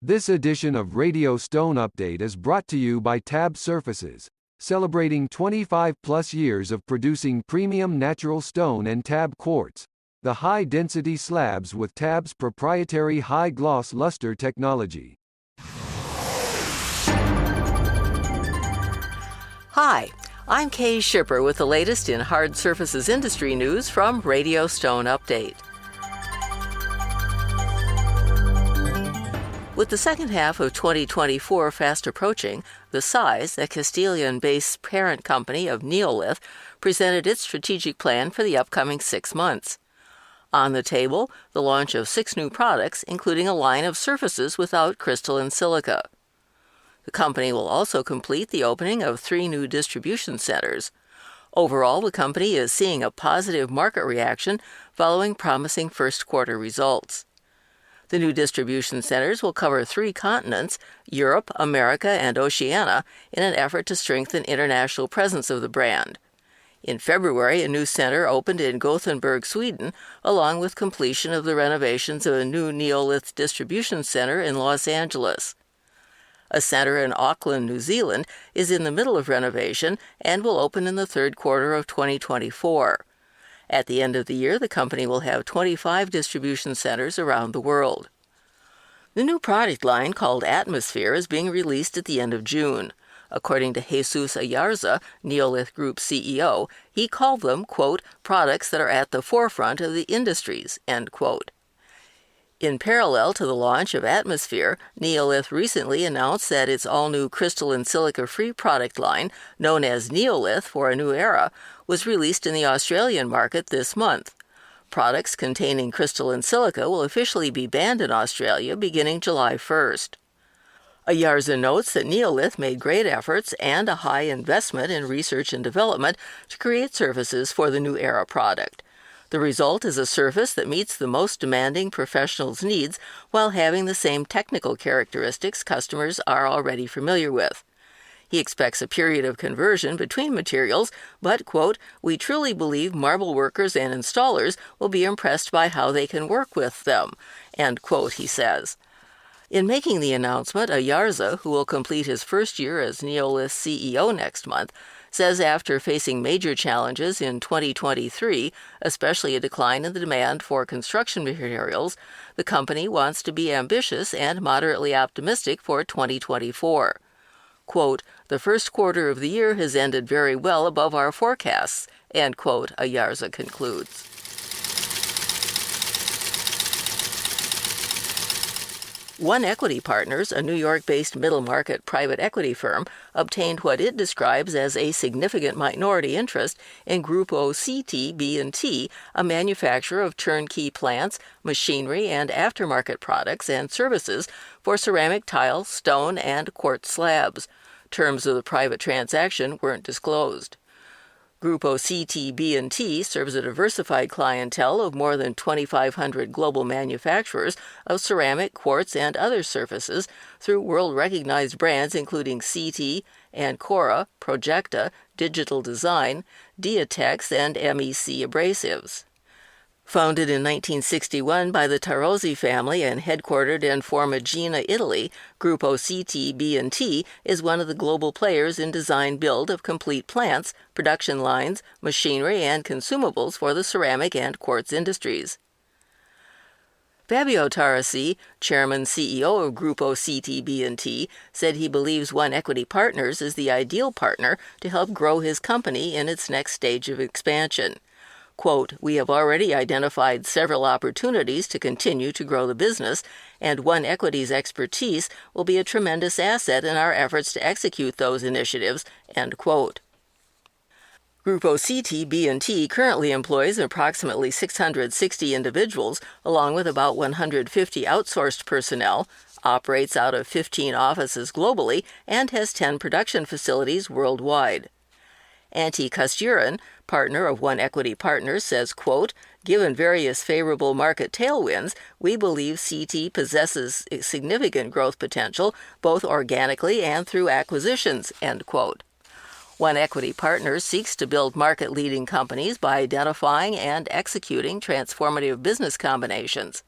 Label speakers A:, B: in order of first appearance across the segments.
A: This edition of Radio Stone Update is brought to you by TAB Surfaces, celebrating 25-plus years of producing premium natural stone and TAB Quartz, the high-density slabs with TAB's proprietary high-gloss luster technology.
B: Hi, I'm Kay Shipper with the latest in hard surfaces industry news from Radio Stone Update. With the second half of 2024 fast approaching, The Size, a Castilian-based parent company of Neolith, presented its strategic plan for the upcoming 6 months. On the table, the launch of 6 new products, including a line of surfaces without crystalline silica. The company will also complete the opening of 3 new distribution centers. Overall, the company is seeing a positive market reaction following promising first-quarter results. The new distribution centers will cover 3 continents, Europe, America, and Oceania, in an effort to strengthen international presence of the brand. In February, a new center opened in Gothenburg, Sweden, along with completion of the renovations of a new Neolith distribution center in Los Angeles. A center in Auckland, New Zealand, is in the middle of renovation and will open in the third quarter of 2024. At the end of the year, the company will have 25 distribution centers around the world. The new product line, called Atmosphere, is being released at the end of June. According to Jesus Ayarza, Neolith Group CEO, he called them, quote, products that are at the forefront of the industries, end quote. In parallel to the launch of Atmosphere, Neolith recently announced that its all-new crystalline Silica-Free product line, known as Neolith for a New Era, was released in the Australian market this month. Products containing crystalline silica will officially be banned in Australia beginning July 1st. Ayarza notes that Neolith made great efforts and a high investment in research and development to create surfaces for the New Era product. The result is a surface that meets the most demanding professionals' needs while having the same technical characteristics customers are already familiar with. He expects a period of conversion between materials, but, quote, we truly believe marble workers and installers will be impressed by how they can work with them, end quote, he says. In making the announcement, Ayarza, who will complete his first year as Neolith's CEO next month, says after facing major challenges in 2023, especially a decline in the demand for construction materials, the company wants to be ambitious and moderately optimistic for 2024. Quote, the first quarter of the year has ended very well above our forecasts, end quote, Ayarza concludes. One Equity Partners, a New York-based middle-market private equity firm, obtained what it describes as a significant minority interest in Grupo Siti B&T, a manufacturer of turnkey plants, machinery, and aftermarket products and services for ceramic tile, stone, and quartz slabs. Terms of the private transaction weren't disclosed. Grupo Siti B&T serves a diversified clientele of more than 2,500 global manufacturers of ceramic, quartz, and other surfaces through world-recognized brands including Siti, Ancora, Projecta, Digital Design, Diatex, and MEC Abrasives. Founded in 1961 by the Tarozzi family and headquartered in Formigina, Italy, Grupo Siti B&T is one of the global players in design-build of complete plants, production lines, machinery, and consumables for the ceramic and quartz industries. Fabio Tarasi, chairman CEO of Grupo Siti B&T, said he believes One Equity Partners is the ideal partner to help grow his company in its next stage of expansion. Quote, we have already identified several opportunities to continue to grow the business, and One Equity's expertise will be a tremendous asset in our efforts to execute those initiatives, end quote. Grupo Siti B&T currently employs approximately 660 individuals, along with about 150 outsourced personnel, operates out of 15 offices globally, and has 10 production facilities worldwide. Antti Kusturen, partner of One Equity Partners, says, quote, given various favorable market tailwinds, we believe CT possesses significant growth potential both organically and through acquisitions, end quote. One Equity Partners seeks to build market-leading companies by identifying and executing transformative business combinations.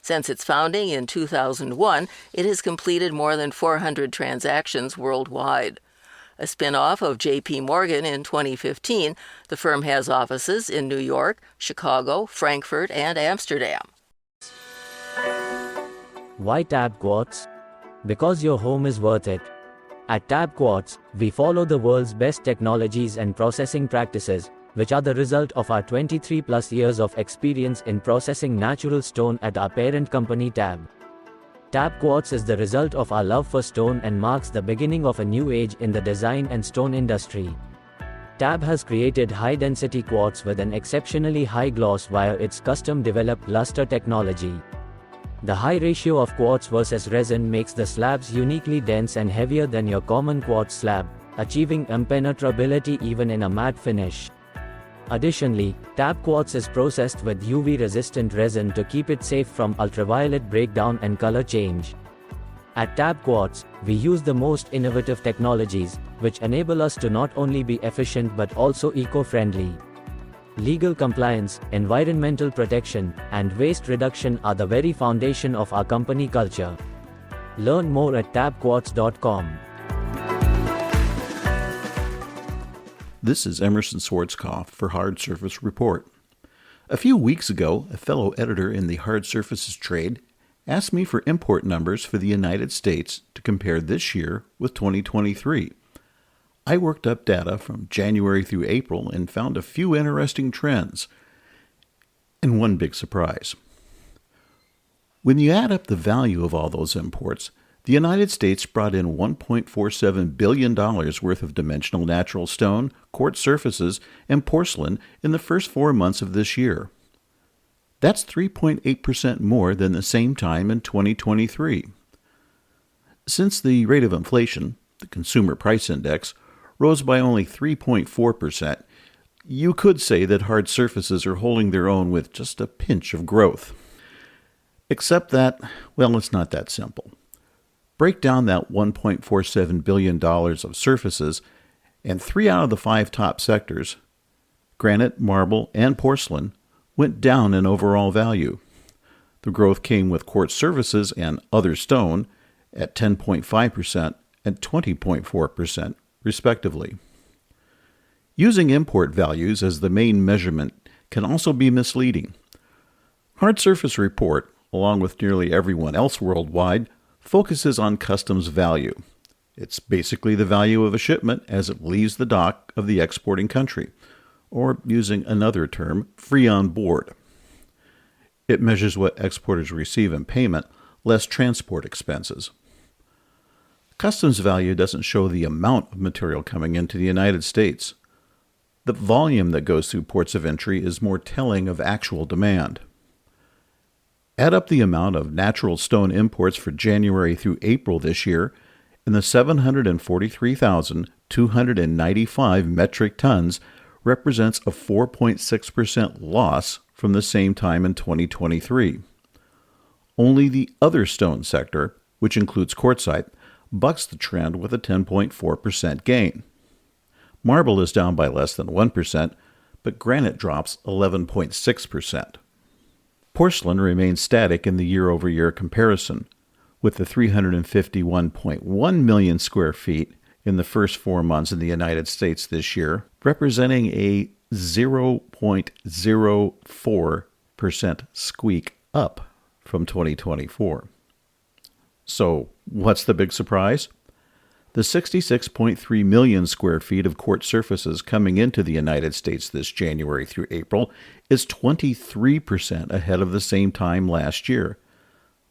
B: Since its founding in 2001, it has completed more than 400 transactions worldwide. A spin-off of J.P. Morgan in 2015, the firm has offices in New York, Chicago, Frankfurt, and Amsterdam.
C: Why TAB Quartz? Because your home is worth it. At TAB Quartz, we follow the world's best technologies and processing practices, which are the result of our 23+ years of experience in processing natural stone at our parent company TAB. TAB Quartz is the result of our love for stone and marks the beginning of a new age in the design and stone industry. TAB has created high-density quartz with an exceptionally high gloss via its custom-developed luster technology. The high ratio of quartz versus resin makes the slabs uniquely dense and heavier than your common quartz slab, achieving impenetrability even in a matte finish. Additionally, TAB Quartz is processed with UV-resistant resin to keep it safe from ultraviolet breakdown and color change. At TAB Quartz, we use the most innovative technologies, which enable us to not only be efficient but also eco-friendly. Legal compliance, environmental protection, and waste reduction are the very foundation of our company culture. Learn more at tabquartz.com.
D: This is Emerson Schwarzkopf for Hard Surface Report. A few weeks ago, a fellow editor in the hard surfaces trade asked me for import numbers for the United States to compare this year with 2023. I worked up data from January through April and found a few interesting trends, and one big surprise. When you add up the value of all those imports, the United States brought in $1.47 billion worth of dimensional natural stone, quartz surfaces, and porcelain in the first 4 months of this year. That's 3.8% more than the same time in 2023. Since the rate of inflation, the Consumer Price Index, rose by only 3.4%, you could say that hard surfaces are holding their own with just a pinch of growth. Except that, well, it's not that simple. Break down that $1.47 billion of surfaces, and 3 out of the 5 top sectors, granite, marble, and porcelain, went down in overall value. The growth came with quartz surfaces and other stone at 10.5% and 20.4%, respectively. Using import values as the main measurement can also be misleading. Hard Surface Report, along with nearly everyone else worldwide, focuses on customs value. It's basically the value of a shipment as it leaves the dock of the exporting country, or using another term, free on board. It measures what exporters receive in payment, less transport expenses. Customs value doesn't show the amount of material coming into the United States. The volume that goes through ports of entry is more telling of actual demand. Add up the amount of natural stone imports for January through April this year, and the 743,295 metric tons represents a 4.6% loss from the same time in 2023. Only the other stone sector, which includes quartzite, bucks the trend with a 10.4% gain. Marble is down by less than 1%, but granite drops 11.6%. Porcelain remains static in the year-over-year comparison, with the 351.1 million square feet in the first 4 months in the United States this year, representing a 0.04% squeak up from 2024. So, what's the big surprise? The 66.3 million square feet of quartz surfaces coming into the United States this January through April is 23% ahead of the same time last year.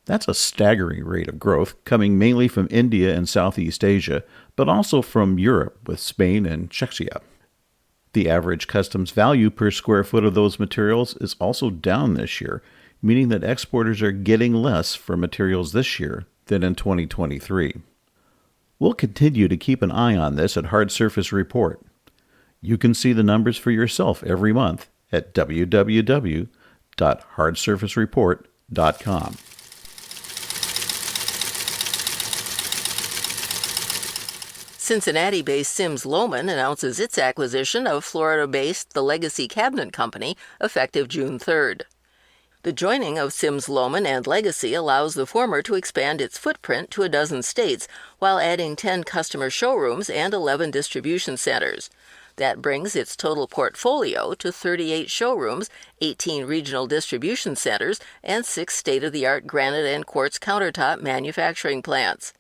D: That's a staggering rate of growth, coming mainly from India and Southeast Asia, but also from Europe with Spain and Czechia. The average customs value per square foot of those materials is also down this year, meaning that exporters are getting less for materials this year than in 2023. We'll continue to keep an eye on this at Hard Surface Report. You can see the numbers for yourself every month at www.hardsurfacereport.com.
B: Cincinnati-based Sims-Lohman announces its acquisition of Florida-based The Legacy Cabinet Company effective June 3rd. The joining of Sims-Lohman and Legacy allows the former to expand its footprint to a dozen states, while adding 10 customer showrooms and 11 distribution centers. That brings its total portfolio to 38 showrooms, 18 regional distribution centers, and 6 state-of-the-art granite and quartz countertop manufacturing plants.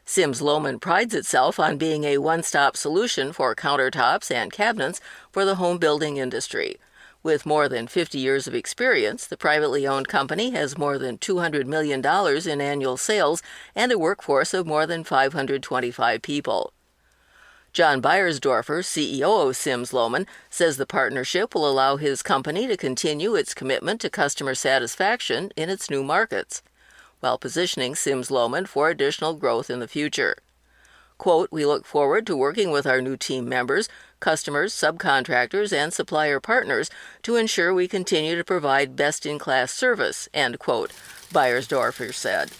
B: Sims-Lohman prides itself on being a one-stop solution for countertops and cabinets for the home building industry. With more than 50 years of experience, the privately owned company has more than $200 million in annual sales and a workforce of more than 525 people. John Beiersdorfer, CEO of Sims-Lohman, says the partnership will allow his company to continue its commitment to customer satisfaction in its new markets, while positioning Sims-Lohman for additional growth in the future. Quote, "We look forward to working with our new team members, customers, subcontractors, and supplier partners to ensure we continue to provide best-in-class service," end quote, Beiersdorfer said.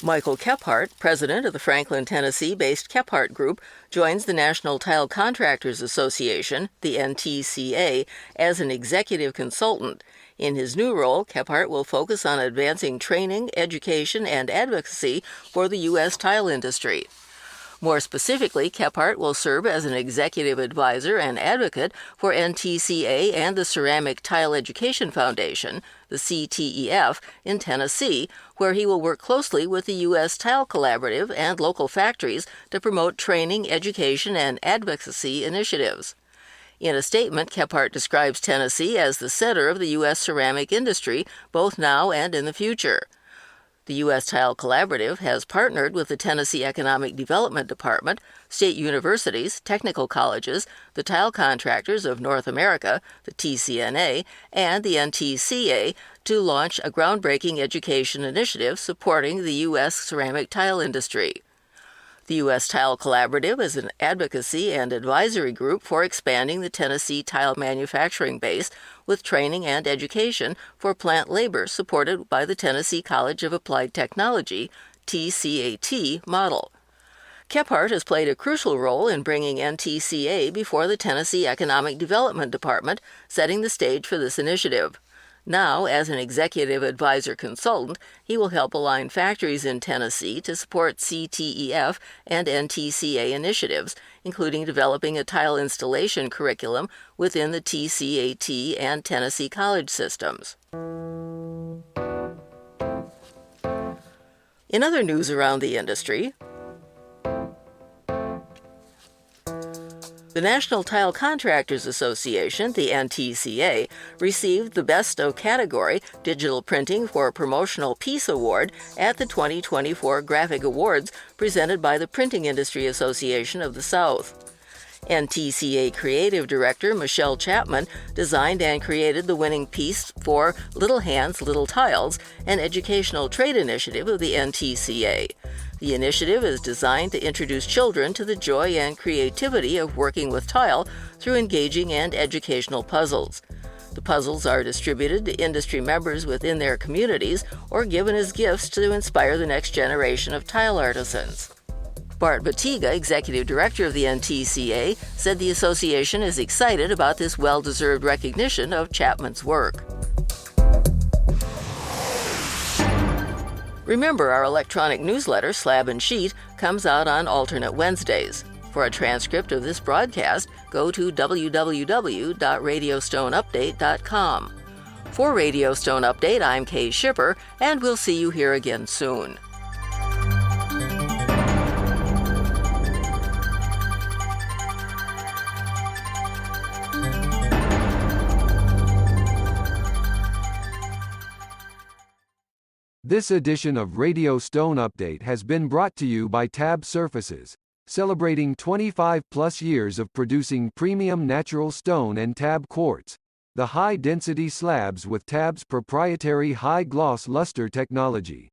B: Michael Kephart, president of the Franklin, Tennessee-based Kephart Group, joins the National Tile Contractors Association, the NTCA, as an executive consultant. In his new role, Kephart will focus on advancing training, education, and advocacy for the U.S. tile industry. More specifically, Kephart will serve as an executive advisor and advocate for NTCA and the Ceramic Tile Education Foundation, the CTEF, in Tennessee, where he will work closely with the U.S. Tile Collaborative and local factories to promote training, education, and advocacy initiatives. In a statement, Kephart describes Tennessee as the center of the U.S. ceramic industry, both now and in the future. The U.S. Tile Collaborative has partnered with the Tennessee Economic Development Department, state universities, technical colleges, the Tile Contractors of North America, the TCNA, and the NTCA to launch a groundbreaking education initiative supporting the U.S. ceramic tile industry. The U.S. Tile Collaborative is an advocacy and advisory group for expanding the Tennessee tile manufacturing base with training and education for plant labor supported by the Tennessee College of Applied Technology, TCAT, model. Kephart has played a crucial role in bringing NTCA before the Tennessee Economic Development Department, setting the stage for this initiative. Now, as an executive advisor consultant, he will help align factories in Tennessee to support CTEF and NTCA initiatives, including developing a tile installation curriculum within the TCAT and Tennessee college systems. In other news around the industry, the National Tile Contractors Association, the NTCA, received the Best of Category Digital Printing for Promotional Piece Award at the 2024 Graphic Awards presented by the Printing Industry Association of the South. NTCA Creative Director Michelle Chapman designed and created the winning piece for Little Hands, Little Tiles, an educational trade initiative of the NTCA. The initiative is designed to introduce children to the joy and creativity of working with tile through engaging and educational puzzles. The puzzles are distributed to industry members within their communities or given as gifts to inspire the next generation of tile artisans. Bart Batiga, executive director of the NTCA, said the association is excited about this well-deserved recognition of Chapman's work. Remember, our electronic newsletter, Slab and Sheet, comes out on alternate Wednesdays. For a transcript of this broadcast, go to www.radiostoneupdate.com. For Radio Stone Update, I'm Kay Shipper, and we'll see you here again soon.
A: This edition of Radio Stone Update has been brought to you by TAB Surfaces, celebrating 25-plus years of producing premium natural stone and TAB Quartz, the high-density slabs with TAB's proprietary high-gloss luster technology.